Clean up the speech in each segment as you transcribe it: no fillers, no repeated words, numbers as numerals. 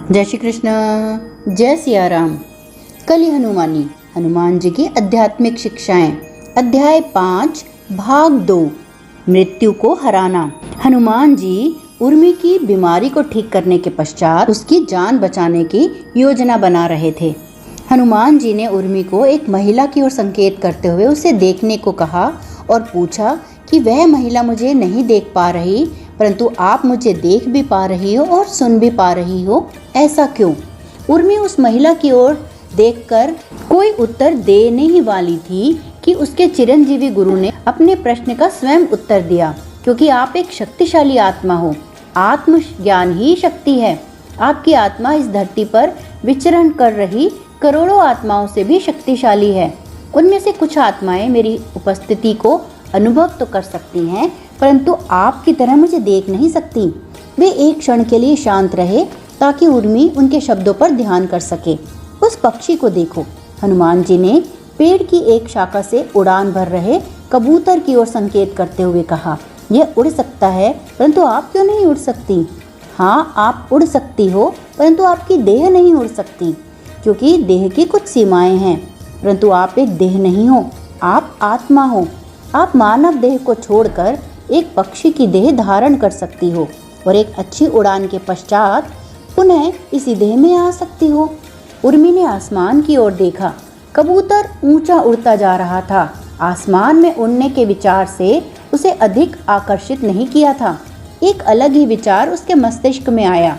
जय श्री कृष्ण, जय सिया राम। कली हनुमानी, हनुमान जी की आध्यात्मिक शिक्षाएं, अध्याय 5, भाग 2, मृत्यु को हराना। हनुमान जी उर्मी की बीमारी को ठीक करने के पश्चात उसकी जान बचाने की योजना बना रहे थे। हनुमान जी ने उर्मी को एक महिला की ओर संकेत करते हुए उसे देखने को कहा और पूछा कि वह महिला मुझे नहीं देख पा रही, परंतु आप मुझे देख भी पा रही हो और सुन भी पा रही हो, ऐसा क्यों? उर्मी उस महिला की ओर देखकर कोई उत्तर देने ही वाली थी कि उसके चिरंजीवी गुरु ने अपने प्रश्न का स्वयं उत्तर दिया, क्योंकि आप एक शक्तिशाली आत्मा हो। आत्मज्ञान ही शक्ति है। आपकी आत्मा इस धरती पर विचरण कर रही करोड़ों आत्माओं से भी शक्तिशाली है। उनमें से कुछ आत्माएं मेरी उपस्थिति को अनुभव तो कर सकती हैं, परंतु आपकी तरह मुझे देख नहीं सकती। वे एक क्षण के लिए शांत रहे ताकि उर्मी उनके शब्दों पर ध्यान कर सके। उस पक्षी को देखो, हनुमान जी ने पेड़ की एक शाखा से उड़ान भर रहे कबूतर की ओर संकेत करते हुए कहा। यह उड़ सकता है, परंतु आप क्यों नहीं उड़ सकती? हाँ, आप उड़ सकती हो, परंतु आपकी देह नहीं उड़ सकती, क्योंकि देह की कुछ सीमाएं हैं। परंतु आप एक देह नहीं हो, आप आत्मा हो। आप मानव देह को छोड़कर एक पक्षी की देह धारण कर सकती हो और एक अच्छी उड़ान के पश्चात पुनः इसी देह में आ सकती हो। उर्मी ने आसमान की ओर देखा। कबूतर ऊंचा उड़ता जा रहा था। आसमान में उड़ने के विचार से उसे अधिक आकर्षित नहीं किया था। एक अलग ही विचार उसके मस्तिष्क में आया।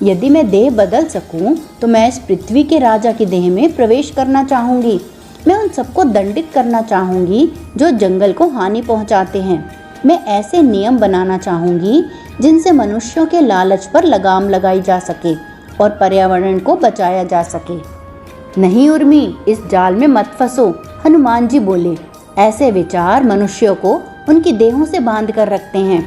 यदि मैं देह बदल सकूं, तो मैं इस पृथ्वी के राजा की देह में प्रवेश करना चाहूंगी। मैं उन सबको दंडित करना चाहूंगी जो जंगल को हानि पहुंचाते हैं। मैं ऐसे नियम बनाना चाहूंगी जिनसे मनुष्यों के लालच पर लगाम लगाई जा सके और पर्यावरण को बचाया जा सके। नहीं उर्मी, इस जाल में मत फंसो, हनुमान जी बोले। ऐसे विचार मनुष्यों को उनकी देहों से बांध कर रखते हैं।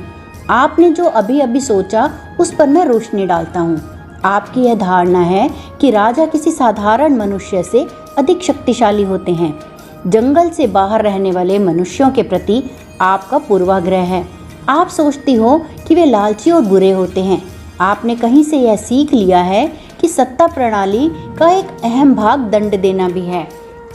आपने जो अभी अभी सोचा, उस पर मैं रोशनी डालता हूँ। आपकी यह धारणा है कि राजा किसी साधारण मनुष्य से अधिक शक्तिशाली होते हैं। जंगल से बाहर रहने वाले मनुष्यों के प्रति आपका पूर्वाग्रह है। आप सोचती हो कि वे लालची और बुरे होते हैं। आपने कहीं से यह सीख लिया है कि सत्ता प्रणाली का एक अहम भाग दंड देना भी है।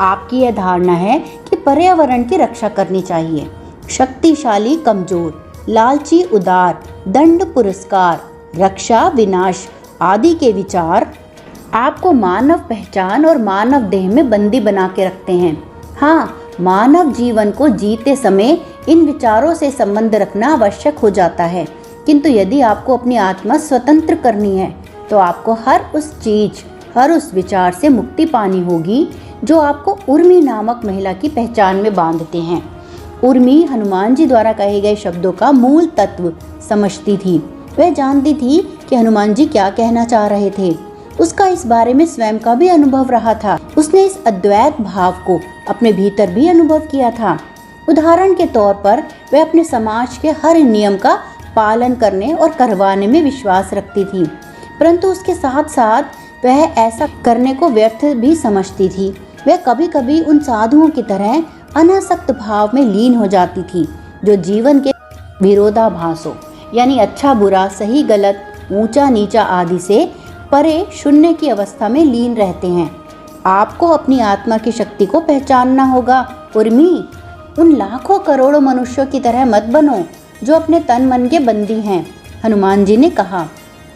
आपकी यह धारणा है कि पर्यावरण की रक्षा करनी चाहिए। शक्तिशाली कमजोर, लालची उदार, दंड पुरस्कार, रक्षा विनाश आदि के विचार आपको मानव पहचान और मानव देह में बंदी बना के रखते हैं। हाँ, मानव जीवन को जीते समय इन विचारों से संबंध रखना आवश्यक हो जाता है, किंतु यदि आपको अपनी आत्मा स्वतंत्र करनी है तो आपको हर उस चीज, हर उस विचार से मुक्ति पानी होगी जो आपको उर्मी नामक महिला की पहचान में बांधते हैं। उर्मी हनुमान जी द्वारा कहे गए शब्दों का मूल तत्व समझती थी। वह जानती थी कि हनुमान जी क्या कहना चाह रहे थे। उसका इस बारे में स्वयं का भी अनुभव रहा था। उसने इस अद्वैत भाव को अपने भीतर भी अनुभव किया था। उदाहरण के तौर पर वह अपने समाज के हर नियम का पालन करने और करवाने में विश्वास रखती थी, परंतु उसके साथ साथ वह ऐसा करने को व्यर्थ भी समझती थी। वह कभी कभी उन साधुओं की तरह अनासक्त भाव में लीन हो जाती थी जो जीवन के विरोधाभासों, यानी अच्छा बुरा, सही गलत, ऊंचा नीचा आदि से परे शून्य की अवस्था में लीन रहते हैं। आपको अपनी आत्मा की शक्ति को पहचानना होगा उर्मी। उन लाखों करोड़ों मनुष्यों की तरह मत बनो जो अपने तन मन के बंदी हैं, हनुमान जी ने कहा।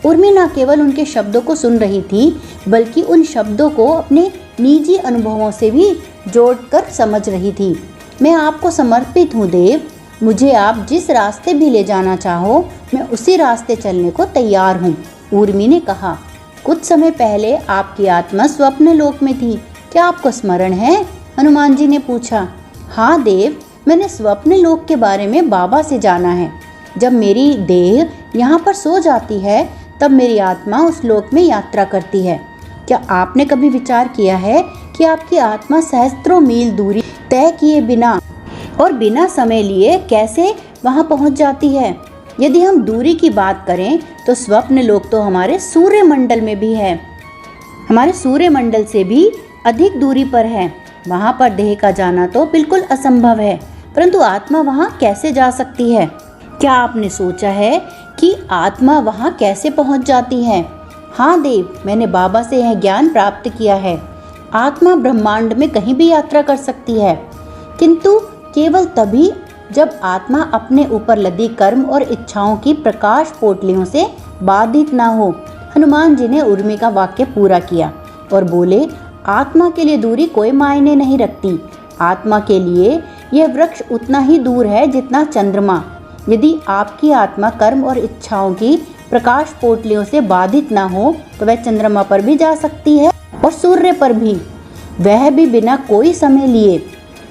उर्मी न केवल उनके शब्दों को सुन रही थी, बल्कि उन शब्दों को अपने निजी अनुभवों से भी जोड़कर समझ रही थी। मैं आपको समर्पित हूँ देव। मुझे आप जिस रास्ते भी ले जाना चाहो, मैं उसी रास्ते चलने को तैयार हूँ, उर्मी ने कहा। कुछ समय पहले आपकी आत्मा स्वप्न लोक में थी, क्या आपको स्मरण है? हनुमान जी ने पूछा। हाँ देव, मैंने स्वप्न लोक के बारे में बाबा से जाना है। जब मेरी देह यहाँ पर सो जाती है, तब मेरी आत्मा उस लोक में यात्रा करती है। क्या आपने कभी विचार किया है कि आपकी आत्मा सहस्त्रों मील दूरी तय किए बिना और बिना समय लिए कैसे वहाँ पहुँच जाती है? यदि हम दूरी की बात करें तो स्वप्न लोक तो हमारे सूर्यमंडल में भी है, हमारे सूर्यमंडल से भी अधिक दूरी पर है। वहाँ पर देह का जाना तो बिल्कुल असंभव है, परंतु आत्मा वहाँ कैसे जा सकती है? क्या आपने सोचा है कि आत्मा वहाँ कैसे पहुँच जाती है? हाँ देव, मैंने बाबा से यह ज्ञान प्राप्त किया है। आत्मा ब्रह्मांड में कहीं भी यात्रा कर सकती है, किंतु केवल तभी जब आत्मा अपने ऊपर लदी कर्म और इच्छाओं की प्रकाश पोटलियों से बाधित ना हो। हनुमान जी ने उर्मी का वाक्य पूरा किया और बोले, आत्मा के लिए दूरी कोई मायने नहीं रखती। आत्मा के लिए यह वृक्ष उतना ही दूर है जितना चंद्रमा। यदि आपकी आत्मा कर्म और इच्छाओं की प्रकाश पोटलियों से बाधित ना हो तो वह चंद्रमा पर भी जा सकती है और सूर्य पर भी, वह भी बिना कोई समय लिए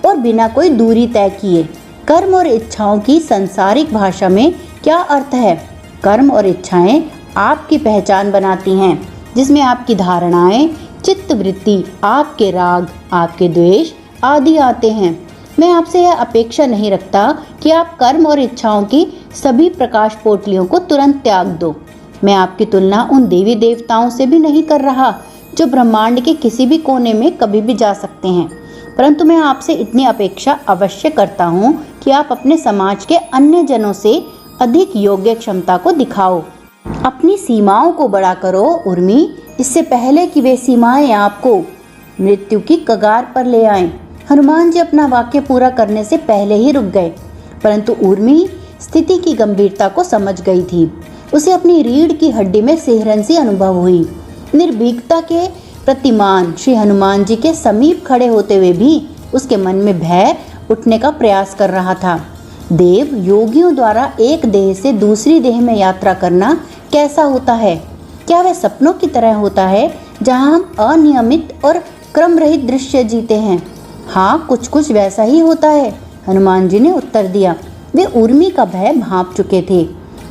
और बिना कोई दूरी तय किए। कर्म और इच्छाओं की सांसारिक भाषा में क्या अर्थ है? कर्म और इच्छाएं आपकी पहचान बनाती हैं, जिसमें आपकी धारणाएं, चित्त वृत्ति, आपके राग, आपके द्वेष आदि आते हैं। मैं आपसे यह अपेक्षा नहीं रखता कि आप कर्म और इच्छाओं की सभी प्रकाश पोटलियों को तुरंत त्याग दो। मैं आपकी तुलना उन देवी देवताओं से भी नहीं कर रहा जो ब्रह्मांड के किसी भी कोने में कभी भी जा सकते हैं, परंतु मैं आपसे इतनी अपेक्षा अवश्य करता हूँ कि आप अपने समाज के अन्य जनों से अधिक योग्य क्षमता को दिखाओ। अपनी सीमाओं को बड़ा करो उर्मी, इससे पहले कि वे सीमाएं आपको मृत्यु की कगार पर ले आएं। हनुमान जी अपना वाक्य पूरा करने से पहले ही रुक गए, परंतु उर्मी स्थिति की गंभीरता को समझ गई थी। उसे अपनी रीढ़ की हड्डी में सिहरन सी अनुभव हुई। निर्भीकता के प्रतिमान श्री हनुमान जी के समीप खड़े होते हुए भी उसके मन में भय उठने का प्रयास कर रहा था। देव, योगियों द्वारा एक देह से दूसरी देह में यात्रा करना कैसा होता है? क्या वह सपनों की तरह होता है जहां हम अनियमित और क्रम रहित दृश्य जीते हैं? हाँ, कुछ कुछ वैसा ही होता है, हनुमान जी ने उत्तर दिया। वे उर्मी का भय भांप चुके थे।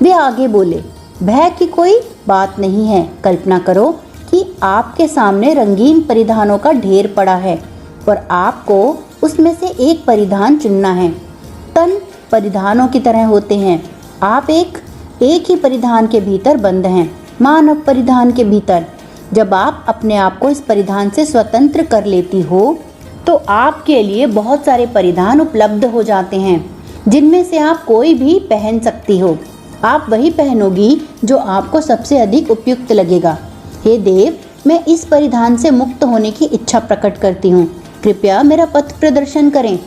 वे आगे बोले, भय की कोई बात नहीं है। कल्पना करो कि आपके सामने रंगीन परिधानों का ढेर पड़ा है और आपको उसमें से एक परिधान चुनना है। तन परिधानों की तरह होते हैं। आप एक ही परिधान के भीतर बंद हैं, मानव परिधान के भीतर। जब आप अपने आप को इस परिधान से स्वतंत्र कर लेती हो तो आपके लिए बहुत सारे परिधान उपलब्ध हो जाते हैं, जिनमें से आप कोई भी पहन सकती हो। आप वही पहनोगी जो आपको सबसे अधिक उपयुक्त लगेगा। हे देव, मैं इस परिधान से मुक्त होने की इच्छा प्रकट करती हूँ। कृपया मेरा पथ प्रदर्शन करें।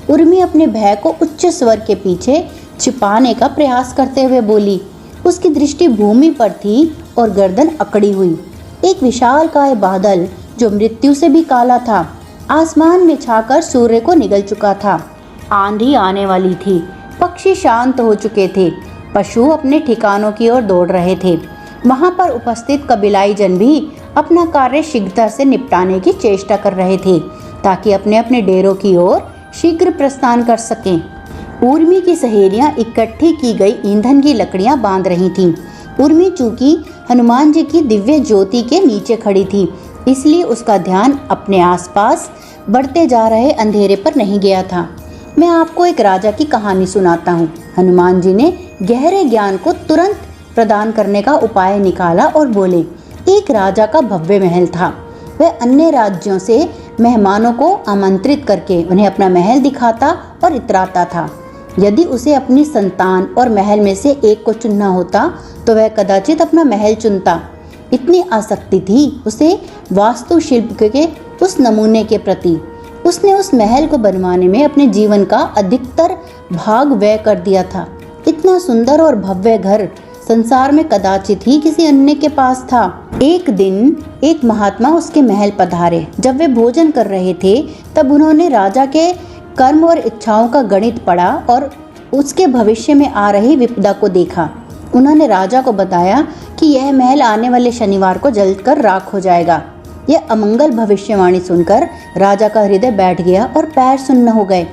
उर्मी अपने भय को उच्च स्वर के पीछे छिपाने का प्रयास करते हुए बोली। उसकी दृष्टि भूमि पर थी और गर्दन अकड़ी हुई। एक विशालकाय बादल जो मृत्यु से भी काला था आसमान में छाकर सूर्य को निगल चुका था। आंधी आने वाली थी। पक्षी शांत हो चुके थे। पशु अपने ठिकानों की ओर दौड़ रहे थे। वहां पर उपस्थित कबीलाई जन भी अपना कार्य शीघ्रता से निपटाने की चेष्टा कर रहे थे ताकि अपने अपने डेरों की ओर शीघ्र प्रस्थान कर सकें। उर्मी की सहेलियां इकट्ठी की गई ईंधन की लकड़ियां बांध रही थीं। उर्मी चूंकि हनुमान जी की दिव्य ज्योति के नीचे खड़ी थी, इसलिए उसका ध्यान अपने आसपास बढ़ते जा रहे अंधेरे पर नहीं गया था। मैं आपको एक राजा की कहानी सुनाता हूँ। हनुमान जी ने गहरे ज्ञान को तुरंत प्रदान करने का उपाय निकाला और बोले, एक राजा का भव्य महल था। वह अन्य राज्यों से मेहमानों को आमंत्रित करके उन्हें अपना महल दिखाता और इतराता था। यदि उसे अपनी संतान और महल में से एक को चुनना होता तो वह कदाचित अपना महल चुनता। इतनी आसक्ति थी उसे वास्तुशिल्प के उस नमूने के प्रति। उसने उस महल को बनवाने में अपने जीवन का अधिकतर भाग व्यय कर दिया था। इतना सुंदर और भव्य घर संसार में कदाचित ही किसी अन्य के पास था। एक दिन एक महात्मा उसके महल पधारे। जब वे भोजन कर रहे थे तब उन्होंने राजा के कर्म और इच्छाओं का गणित पढ़ा और उसके भविष्य में आ रही विपदा को देखा। उन्होंने राजा को बताया कि यह महल आने वाले शनिवार को जलकर राख हो जाएगा। यह अमंगल भविष्यवाणी सुनकर राजा का हृदय बैठ गया और पैर सुन्न हो गए।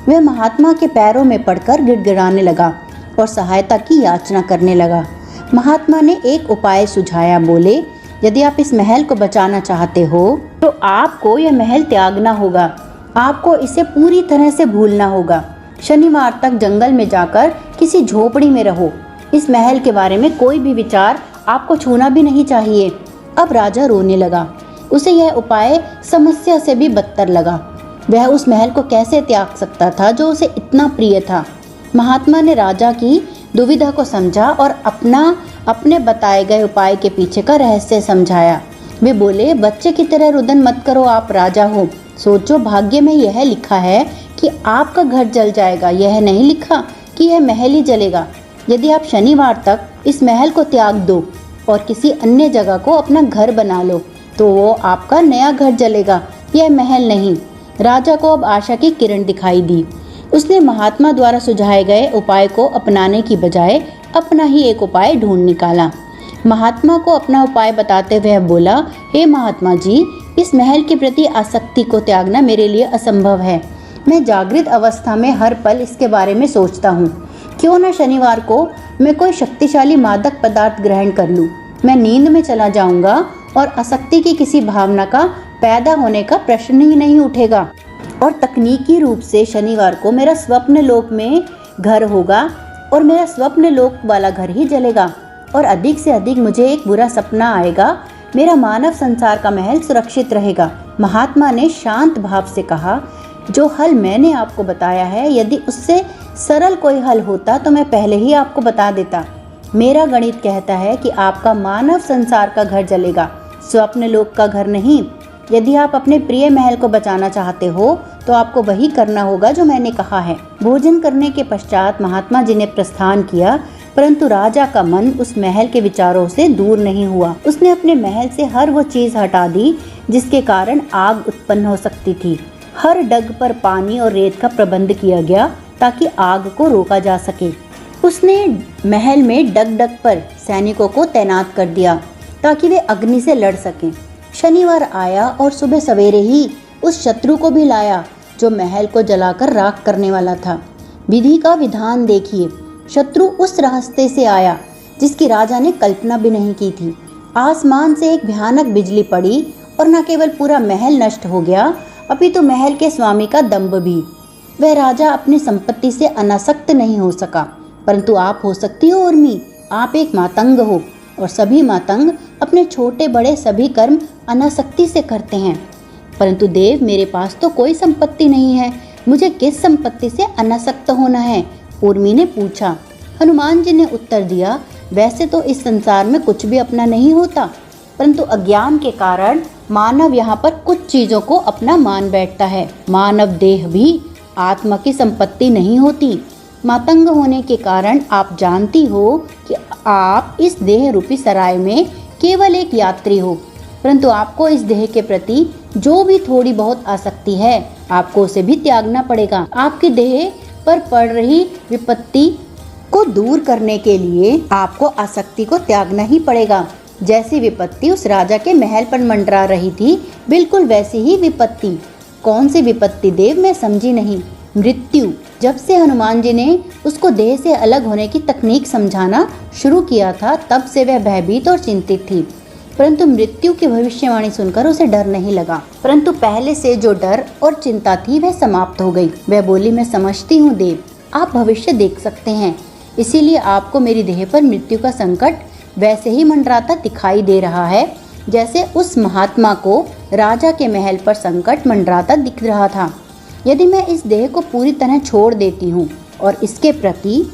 वह महात्मा के पैरों में पड़कर गिड़गिड़ाने लगा और सहायता की याचना करने लगा। महात्मा ने एक उपाय सुझाया। बोले, यदि आप इस महल को बचाना चाहते हो तो आपको यह महल त्यागना होगा। आपको इसे पूरी तरह से भूलना होगा। शनिवार तक जंगल में जाकर किसी झोपड़ी में रहो। इस महल के बारे में कोई भी विचार आपको छूना भी नहीं चाहिए। अब राजा रोने लगा। उसे यह उपाय समस्या से भी बदतर लगा। वह उस महल को कैसे त्याग सकता था जो उसे इतना प्रिय था। महात्मा ने राजा की दुविधा को समझा और अपना अपने बताए गए उपाय के पीछे का रहस्य समझाया। वे बोले, बच्चे की तरह रुदन मत करो, आप राजा हो। सोचो, भाग्य में यह लिखा है कि आपका घर जल जाएगा, यह नहीं लिखा कि यह महल ही जलेगा। यदि आप शनिवार तक इस महल को त्याग दो और किसी अन्य जगह को अपना घर बना लो तो वो आपका नया घर जलेगा, यह महल नहीं। राजा को अब आशा की किरण दिखाई दी। उसने महात्मा द्वारा सुझाए गए उपाय को अपनाने की बजाय अपना ही एक उपाय ढूंढ निकाला। महात्मा को अपना उपाय बताते हुए बोला, हे महात्मा जी, इस महल के प्रति आसक्ति को त्यागना मेरे लिए असंभव है। मैं जागृत अवस्था में हर पल इसके बारे में सोचता हूँ। क्यों न शनिवार को मैं कोई शक्तिशाली मादक पदार्थ ग्रहण कर लूँ। मैं नींद में चला जाऊंगा और आसक्ति की किसी भावना का पैदा होने का प्रश्न ही नहीं उठेगा और तकनीकी रूप से शनिवार को मेरा स्वप्न लोक में घर होगा और मेरा स्वप्न लोक वाला घर ही जलेगा और अधिक से अधिक मुझे एक बुरा सपना आएगा। मेरा मानव संसार का महल सुरक्षित रहेगा। महात्मा ने शांत भाव से कहा, जो हल मैंने आपको बताया है, यदि उससे सरल कोई हल होता तो मैं पहले ही आपको बता देता। मेरा गणित कहता है कि आपका मानव संसार का घर जलेगा, स्वप्न लोक का घर नहीं। यदि आप अपने प्रिय महल को बचाना चाहते हो तो आपको वही करना होगा जो मैंने कहा है। भोजन करने के पश्चात महात्मा जी ने प्रस्थान किया, परंतु राजा का मन उस महल के विचारों से दूर नहीं हुआ। उसने अपने महल से हर वो चीज हटा दी जिसके कारण आग उत्पन्न हो सकती थी। हर डग पर पानी और रेत का प्रबंध किया गया ताकि आग को रोका जा सके। उसने महल में डग डग पर सैनिकों को तैनात कर दिया ताकि वे अग्नि से लड़ सकें। शनिवार आया और सुबह सवेरे ही उस शत्रु को भी लाया जो महल को जलाकर राख करने वाला था। विधि का विधान देखिए, शत्रु उस रास्ते से आया जिसकी राजा ने कल्पना भी नहीं की थी। आसमान से एक भयानक बिजली पड़ी और न केवल पूरा महल नष्ट हो गया, अपितु महल के स्वामी का दंभ भी। वह राजा अपनी संपत्ति से अनासक्त नहीं हो सका, परंतु आप हो सकती हो उर्मी। आप एक मातंग हो और सभी मातंग अपने छोटे बड़े सभी कर्म अनासक्ति से करते हैं। परंतु देव, मेरे पास तो कोई संपत्ति नहीं है, मुझे किस संपत्ति से अनासक्त होना है? उर्मी ने पूछा। हनुमान जी ने उत्तर दिया, वैसे तो इस संसार में कुछ भी अपना नहीं होता, परंतु अज्ञान के कारण मानव यहाँ पर कुछ चीजों को अपना मान बैठता है। मानव देह भी आत्मा की संपत्ति नहीं होती। मातंग होने के कारण आप जानती हो कि आप इस देह रूपी सराय में केवल एक यात्री हो, परंतु आपको इस देह के प्रति जो भी थोड़ी बहुत आसक्ति है, आपको उसे भी त्यागना पड़ेगा। आपकी देह पर पड़ रही विपत्ति को दूर करने के लिए आपको आसक्ति को त्यागना ही पड़ेगा। जैसी विपत्ति उस राजा के महल पर मंडरा रही थी, बिल्कुल वैसी ही विपत्ति। कौन सी विपत्ति देव, मैं समझी नहीं। मृत्यु। जब से हनुमान जी ने उसको देह से अलग होने की तकनीक समझाना शुरू किया था, तब से वह भयभीत और चिंतित थी, परंतु मृत्यु की भविष्यवाणी सुनकर उसे डर नहीं लगा। परंतु पहले से जो डर और चिंता थी वह समाप्त हो गई। वह बोली, मैं समझती हूँ देव, आप भविष्य देख सकते हैं, इसीलिए आपको मेरी देह पर मृत्यु का संकट वैसे ही मंडराता दिखाई दे रहा है जैसे उस महात्मा को राजा के महल पर संकट मंडराता दिख रहा था। यदि मैं इस देह को पूरी तरह छोड़ देती हूँ और इसके प्रति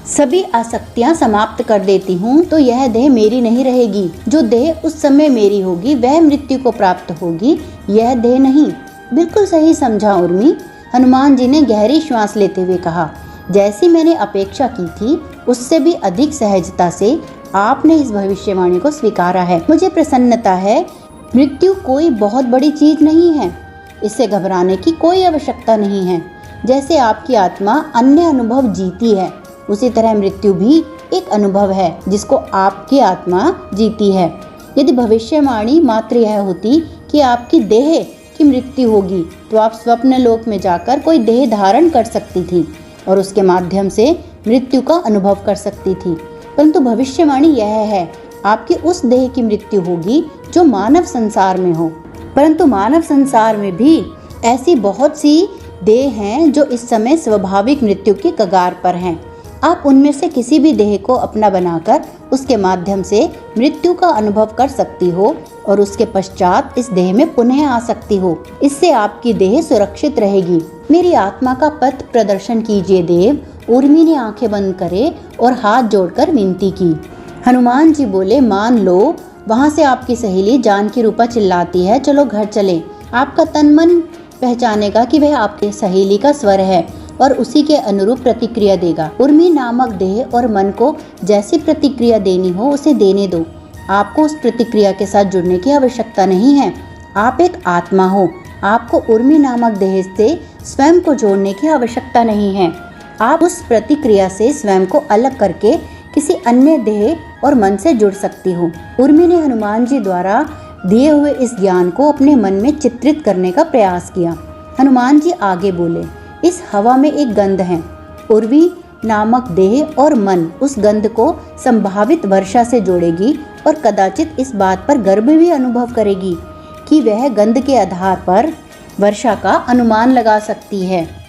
सभी आसक्तियाँ समाप्त कर देती हूँ तो यह देह मेरी नहीं रहेगी। जो देह उस समय मेरी होगी वह मृत्यु को प्राप्त होगी, यह देह नहीं। बिल्कुल सही समझा उर्मी, हनुमान जी ने गहरी श्वास लेते हुए कहा। जैसी मैंने अपेक्षा की थी उससे भी अधिक सहजता से आपने इस भविष्यवाणी को स्वीकारा है। मुझे प्रसन्नता है। मृत्यु कोई बहुत बड़ी चीज नहीं है, इससे घबराने की कोई आवश्यकता नहीं है। जैसे आपकी आत्मा अन्य अनुभव जीती है, उसी तरह मृत्यु भी एक अनुभव है जिसको आपकी आत्मा जीती है। यदि भविष्यवाणी मात्र यह होती कि आपकी देह की मृत्यु होगी तो आप स्वप्न लोक में जाकर कोई देह धारण कर सकती थी और उसके माध्यम से मृत्यु का अनुभव कर सकती थी, परंतु भविष्यवाणी यह है आपकी उस देह की मृत्यु होगी जो मानव संसार में हो। परंतु मानव संसार में भी ऐसी बहुत सी देह हैं जो इस समय स्वाभाविक मृत्यु की कगार पर हैं। आप उनमें से किसी भी देह को अपना बनाकर उसके माध्यम से मृत्यु का अनुभव कर सकती हो और उसके पश्चात इस देह में पुनः आ सकती हो। इससे आपकी देह सुरक्षित रहेगी। मेरी आत्मा का पथ प्रदर्शन कीजिए देव। उर्मी ने आंखें बंद करे और हाथ जोड़कर विनती की। हनुमान जी बोले, मान लो वहाँ से आपकी सहेली जानकी रूपा चिल्लाती है, चलो घर चले। आपका तन मन पहचानेगा कि वह आपकी सहेली का स्वर है और उसी के अनुरूप प्रतिक्रिया देगा। उर्मी नामक देह और मन को जैसी प्रतिक्रिया देनी हो उसे देने दो। आपको उस प्रतिक्रिया के साथ जुड़ने की आवश्यकता नहीं है। आप एक आत्मा हो। आपको उर्मी नामक देह से स्वयं को जोड़ने की आवश्यकता नहीं है। आप उस प्रतिक्रिया से स्वयं को अलग करके किसी अन्य देह और मन से जुड़ सकती हो। उर्मी ने हनुमान जी द्वारा दिए हुए इस ज्ञान को अपने मन में चित्रित करने का प्रयास किया। हनुमान जी आगे बोले, इस हवा में एक गंध है। उर्वी नामक देह और मन उस गंध को संभावित वर्षा से जोड़ेगी और कदाचित इस बात पर गर्व भी अनुभव करेगी कि वह गंध के आधार पर वर्षा का अनुमान लगा सकती है।